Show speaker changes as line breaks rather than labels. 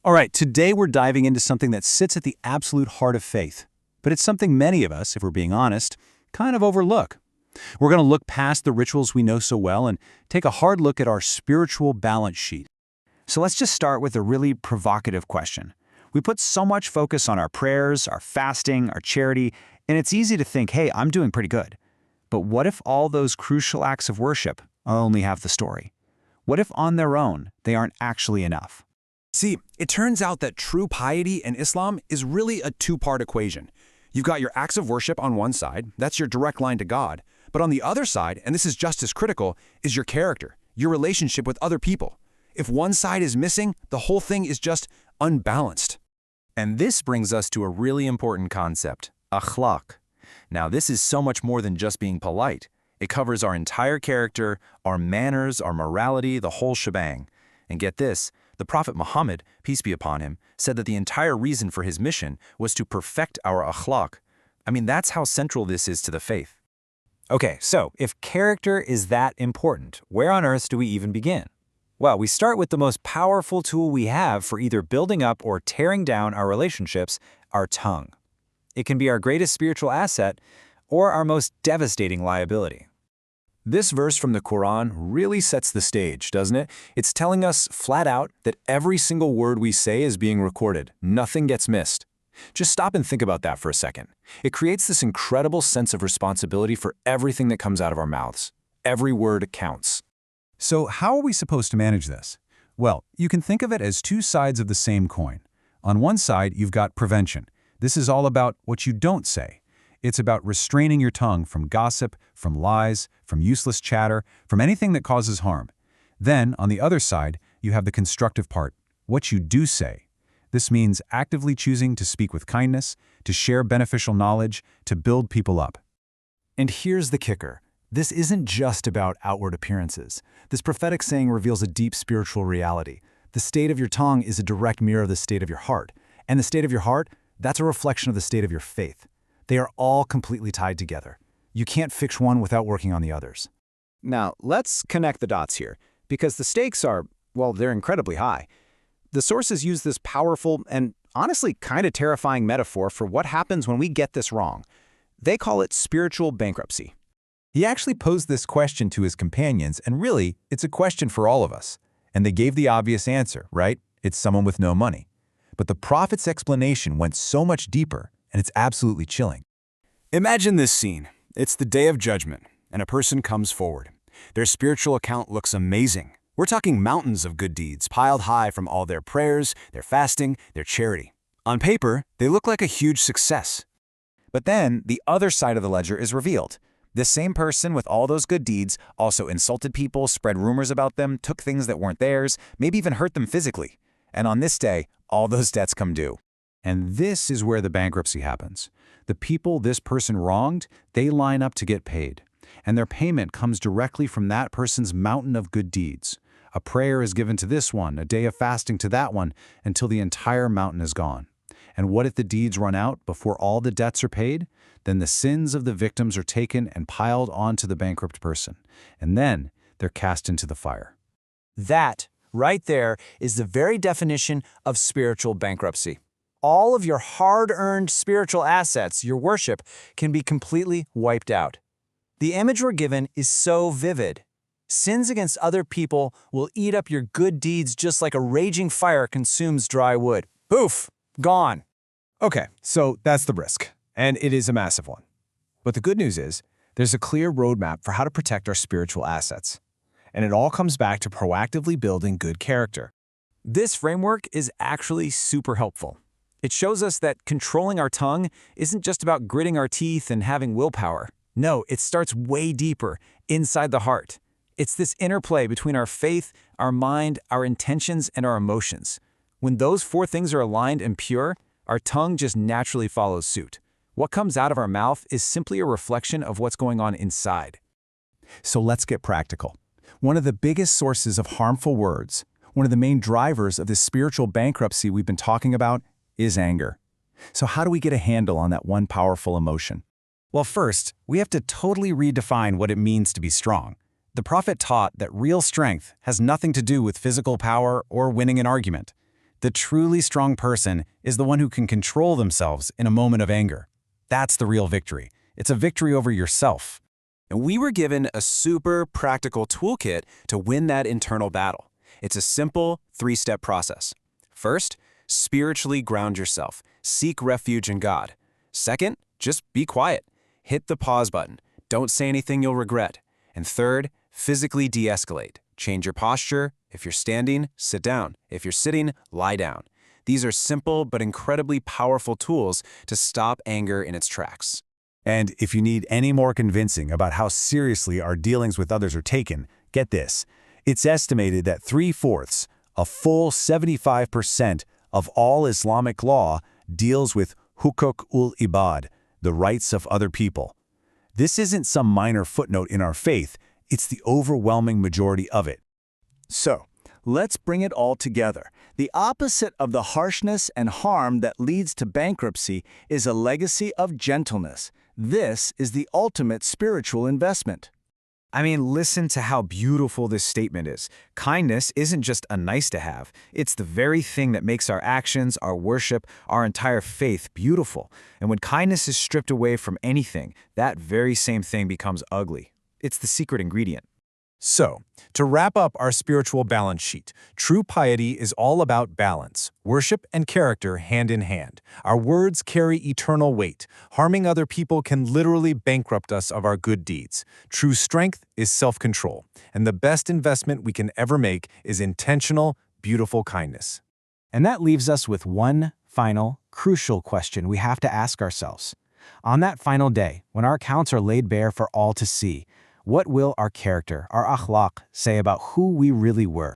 All right, today we're diving into something that sits at the absolute heart of faith, but it's something many of us, if we're being honest, kind of overlook. We're going to look past the rituals we know so well and take a hard look at our spiritual balance sheet.
So let's just start with a really provocative question. We put so much focus on our prayers, our fasting, our charity, and it's easy to think, hey, I'm doing pretty good. But what if all those crucial acts of worship are only half the story? What if on their own, they aren't actually enough?
See, it turns out that true piety in Islam is really a two-part equation. You've got your acts of worship on one side, that's your direct line to God. But on the other side, and this is just as critical, is your character, your relationship with other people. If one side is missing, the whole thing is just unbalanced.
And this brings us to a really important concept, akhlaq. Now, this is so much more than just being polite. It covers our entire character, our manners, our morality, the whole shebang. And get this, the Prophet Muhammad, peace be upon him, said that the entire reason for his mission was to perfect our akhlaq. I mean, that's how central this is to the faith.
Okay, so if character is that important, where on earth do we even begin? Well, we start with the most powerful tool we have for either building up or tearing down our relationships, our tongue. It can be our greatest spiritual asset or our most devastating liability.
This verse from the Quran really sets the stage, doesn't it? It's telling us flat out that every single word we say is being recorded. Nothing gets missed. Just stop and think about that for a second. It creates this incredible sense of responsibility for everything that comes out of our mouths. Every word counts. So how are we supposed to manage this? Well, you can think of it as two sides of the same coin. On one side, you've got prevention. This is all about what you don't say. It's about restraining your tongue from gossip, from lies, from useless chatter, from anything that causes harm. Then, on the other side, you have the constructive part, what you do say. This means actively choosing to speak with kindness, to share beneficial knowledge, to build people up.
And here's the kicker. This isn't just about outward appearances. This prophetic saying reveals a deep spiritual reality. The state of your tongue is a direct mirror of the state of your heart. And the state of your heart, that's a reflection of the state of your faith. They are all completely tied together. You can't fix one without working on the others. Now, let's connect the dots here, because the stakes are, well, they're incredibly high. The sources use this powerful and honestly kind of terrifying metaphor for what happens when we get this wrong. They call it spiritual bankruptcy.
He actually posed this question to his companions, and really, it's a question for all of us. And they gave the obvious answer, right? It's someone with no money. But the prophet's explanation went so much deeper, and it's absolutely chilling.
Imagine this scene. It's the Day of Judgment, and a person comes forward. Their spiritual account looks amazing. We're talking mountains of good deeds piled high from all their prayers, their fasting, their charity. On paper, they look like a huge success.
But then, the other side of the ledger is revealed. This same person with all those good deeds also insulted people, spread rumors about them, took things that weren't theirs, maybe even hurt them physically. And on this day, all those debts come due.
And this is where the bankruptcy happens. The people this person wronged, they line up to get paid. And their payment comes directly from that person's mountain of good deeds. A prayer is given to this one, a day of fasting to that one, until the entire mountain is gone. And what if the deeds run out before all the debts are paid? Then the sins of the victims are taken and piled onto the bankrupt person. And then they're cast into the fire.
That, right there, is the very definition of spiritual bankruptcy. All of your hard-earned spiritual assets, your worship, can be completely wiped out. The image we're given is so vivid. Sins against other people will eat up your good deeds just like a raging fire consumes dry wood. Poof! Gone.
Okay, so that's the risk, and it is a massive one. But the good news is, there's a clear roadmap for how to protect our spiritual assets. And it all comes back to proactively building good character.
This framework is actually super helpful. It shows us that controlling our tongue isn't just about gritting our teeth and having willpower. No, it starts way deeper, inside the heart. It's this interplay between our faith, our mind, our intentions, and our emotions. When those four things are aligned and pure, our tongue just naturally follows suit. What comes out of our mouth is simply a reflection of what's going on inside.
So let's get practical. One of the biggest sources of harmful words, one of the main drivers of this spiritual bankruptcy we've been talking about, is anger. So how do we get a handle on that one powerful emotion?
Well, first, we have to totally redefine what it means to be strong. The prophet taught that real strength has nothing to do with physical power or winning an argument. The truly strong person is the one who can control themselves in a moment of anger. That's the real victory. It's a victory over yourself.
And we were given a super practical toolkit to win that internal battle. It's a simple 3-step process. First, spiritually ground yourself. Seek refuge in God. Second, just be quiet. Hit the pause button. Don't say anything you'll regret. And third, physically de-escalate. Change your posture. If you're standing, sit down. If you're sitting, lie down. These are simple but incredibly powerful tools to stop anger in its tracks.
And if you need any more convincing about how seriously our dealings with others are taken, get this. It's estimated that 3/4, a full 75% of all Islamic law deals with hukuk ul ibad, the rights of other people. This isn't some minor footnote in our faith, it's the overwhelming majority of it.
So, let's bring it all together. The opposite of the harshness and harm that leads to bankruptcy is a legacy of gentleness. This is the ultimate spiritual investment.
I mean, listen to how beautiful this statement is. Kindness isn't just a nice to have. It's the very thing that makes our actions, our worship, our entire faith beautiful. And when kindness is stripped away from anything, that very same thing becomes ugly. It's the secret ingredient.
So, to wrap up our spiritual balance sheet, true piety is all about balance, worship and character hand in hand. Our words carry eternal weight. Harming other people can literally bankrupt us of our good deeds. True strength is self-control, and the best investment we can ever make is intentional, beautiful kindness.
And that leaves us with one final, crucial question we have to ask ourselves. On that final day, when our accounts are laid bare for all to see, what will our character, our akhlaq, say about who we really were?